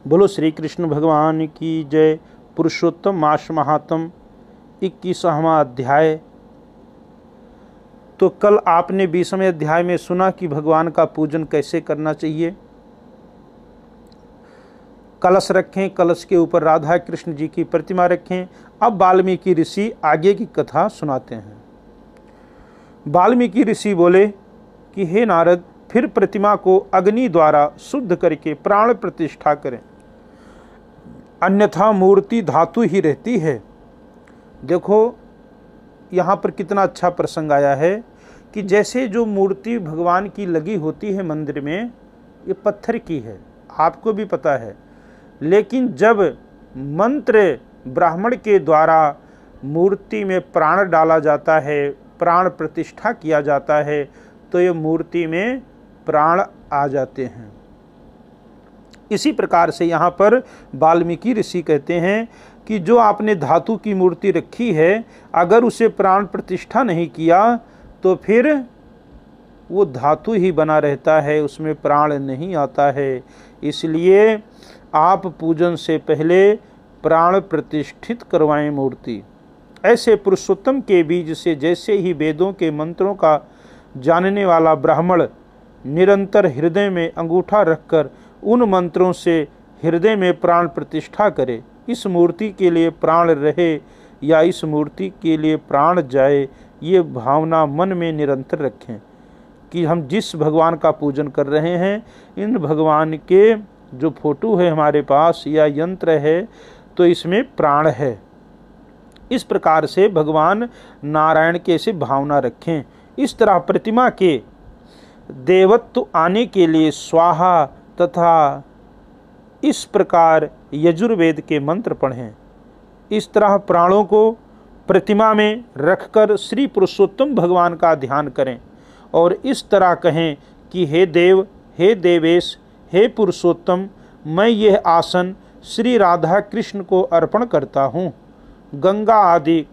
बोलो श्री कृष्ण भगवान की जय। पुरुषोत्तम मास महात्म 21वां अध्याय। तो कल आपने 20वें अध्याय में सुना कि भगवान का पूजन कैसे करना चाहिए। कलश रखें, कलश के ऊपर राधा कृष्ण जी की प्रतिमा रखें। अब वाल्मीकि ऋषि आगे की कथा सुनाते हैं। वाल्मीकि ऋषि बोले कि हे नारद, फिर प्रतिमा को अग्नि द्वारा शुद्ध करके प्राण प्रतिष्ठा करें, अन्यथा मूर्ति धातु ही रहती है। देखो यहाँ पर कितना अच्छा प्रसंग आया है कि जैसे जो मूर्ति भगवान की लगी होती है मंदिर में, ये पत्थर की है, आपको भी पता है। लेकिन जब मंत्र ब्राह्मण के द्वारा मूर्ति में प्राण डाला जाता है, प्राण प्रतिष्ठा किया जाता है, तो ये मूर्ति में प्राण आ जाते हैं। इसी प्रकार से यहाँ पर वाल्मीकि ऋषि कहते हैं कि जो आपने धातु की मूर्ति रखी है, अगर उसे प्राण प्रतिष्ठा नहीं किया तो फिर वो धातु ही बना रहता है, उसमें प्राण नहीं आता है। इसलिए आप पूजन से पहले प्राण प्रतिष्ठित करवाएं मूर्ति। ऐसे पुरुषोत्तम के बीज से जैसे ही वेदों के मंत्रों का जानने वाला ब्राह्मण निरंतर हृदय में अंगूठा रखकर उन मंत्रों से हृदय में प्राण प्रतिष्ठा करे, इस मूर्ति के लिए प्राण रहे या इस मूर्ति के लिए प्राण जाए, ये भावना मन में निरंतर रखें कि हम जिस भगवान का पूजन कर रहे हैं, इन भगवान के जो फोटो है हमारे पास या यंत्र है, तो इसमें प्राण है। इस प्रकार से भगवान नारायण के से भावना रखें। इस तरह प्रतिमा के देवत्व आने के लिए स्वाहा तथा इस प्रकार यजुर्वेद के मंत्र पढ़ें। इस तरह प्राणों को प्रतिमा में रखकर श्री पुरुषोत्तम भगवान का ध्यान करें और इस तरह कहें कि हे देव, हे देवेश, हे पुरुषोत्तम, मैं यह आसन श्री राधा कृष्ण को अर्पण करता हूँ। गंगा आदि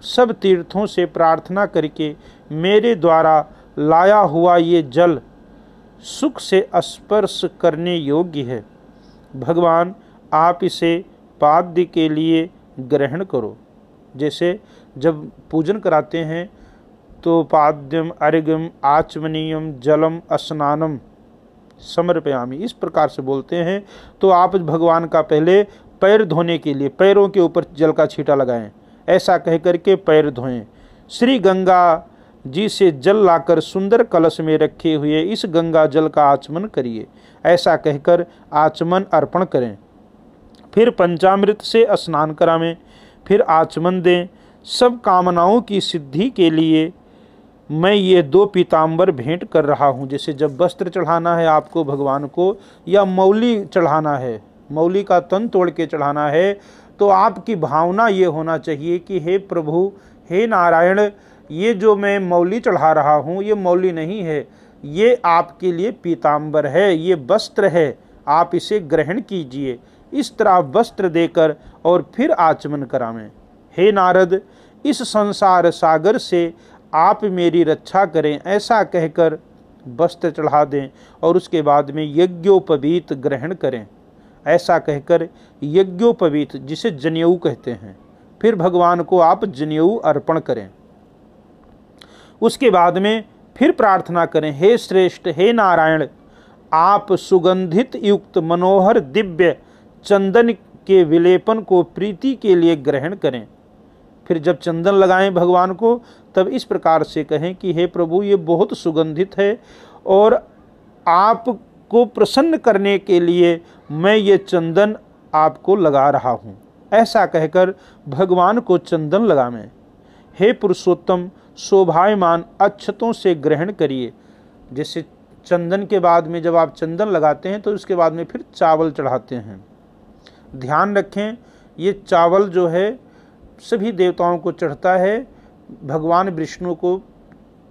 सब तीर्थों से प्रार्थना करके मेरे द्वारा लाया हुआ ये जल सुख से स्पर्श करने योग्य है। भगवान आप इसे पाद्य के लिए ग्रहण करो। जैसे जब पूजन कराते हैं तो पाद्यम अर्घ्यम आचमनीयम जलम स्नानम समर्पयामि, इस प्रकार से बोलते हैं। तो आप भगवान का पहले पैर धोने के लिए पैरों के ऊपर जल का छींटा लगाएं, ऐसा कह करके पैर धोएं। श्री गंगा जी से जल लाकर सुंदर कलश में रखे हुए इस गंगा जल का आचमन करिए, ऐसा कहकर आचमन अर्पण करें। फिर पंचामृत से स्नान करावें, फिर आचमन दें। सब कामनाओं की सिद्धि के लिए मैं ये 2 पीताम्बर भेंट कर रहा हूँ। जैसे जब वस्त्र चढ़ाना है आपको भगवान को, या मौली चढ़ाना है, मौली का तन तोड़ के चढ़ाना है, तो आपकी भावना ये होना चाहिए कि हे प्रभु, हे नारायण, ये जो मैं मौली चढ़ा रहा हूँ, ये मौली नहीं है, ये आपके लिए पीताम्बर है, ये वस्त्र है, आप इसे ग्रहण कीजिए। इस तरह वस्त्र देकर और फिर आचमन करावें। हे नारद, इस संसार सागर से आप मेरी रक्षा करें, ऐसा कहकर वस्त्र चढ़ा दें और उसके बाद में यज्ञोपवीत ग्रहण करें, ऐसा कहकर यज्ञोपवीत, जिसे जनेऊ कहते हैं, फिर भगवान को आप जनेऊ अर्पण करें। उसके बाद में फिर प्रार्थना करें, हे श्रेष्ठ, हे नारायण, आप सुगंधित युक्त मनोहर दिव्य चंदन के विलेपन को प्रीति के लिए ग्रहण करें। फिर जब चंदन लगाएं भगवान को, तब इस प्रकार से कहें कि हे प्रभु, ये बहुत सुगंधित है और आपको प्रसन्न करने के लिए मैं ये चंदन आपको लगा रहा हूँ, ऐसा कहकर भगवान को चंदन लगावें। हे पुरुषोत्तम, शोभायमान अक्षतों से ग्रहण करिए। जैसे चंदन के बाद में जब आप चंदन लगाते हैं तो उसके बाद में फिर चावल चढ़ाते हैं। ध्यान रखें, ये चावल जो है सभी देवताओं को चढ़ता है, भगवान विष्णु को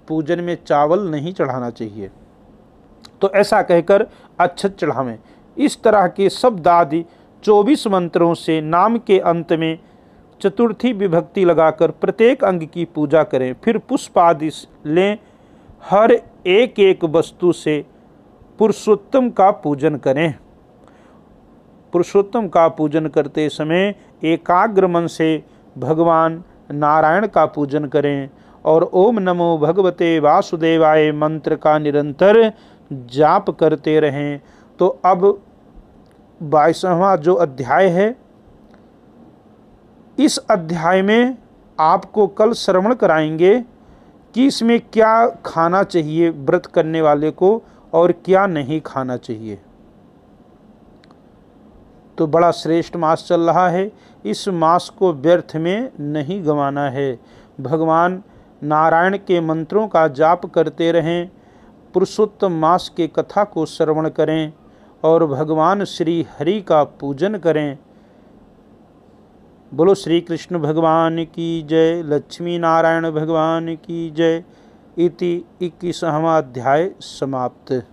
पूजन में चावल नहीं चढ़ाना चाहिए। तो ऐसा कहकर अक्षत चढ़ावें। इस तरह के शब्द आदि 24 मंत्रों से नाम के अंत में चतुर्थी विभक्ति लगाकर प्रत्येक अंग की पूजा करें। फिर पुष्प आदि लें, हर एक एक वस्तु से पुरुषोत्तम का पूजन करें। पुरुषोत्तम का पूजन करते समय एकाग्र मन से भगवान नारायण का पूजन करें और ओम नमो भगवते वासुदेवाय मंत्र का निरंतर जाप करते रहें। तो अब 22वां जो अध्याय है, इस अध्याय में आपको कल श्रवण कराएंगे कि इसमें क्या खाना चाहिए व्रत करने वाले को और क्या नहीं खाना चाहिए। तो बड़ा श्रेष्ठ मास चल रहा है, इस मास को व्यर्थ में नहीं गंवाना है। भगवान नारायण के मंत्रों का जाप करते रहें, पुरुषोत्तम मास के कथा को श्रवण करें और भगवान श्री हरि का पूजन करें। बोलो श्री कृष्ण भगवान की जय, लक्ष्मी नारायण भगवान की जय। इति 21वां अध्याय समाप्त।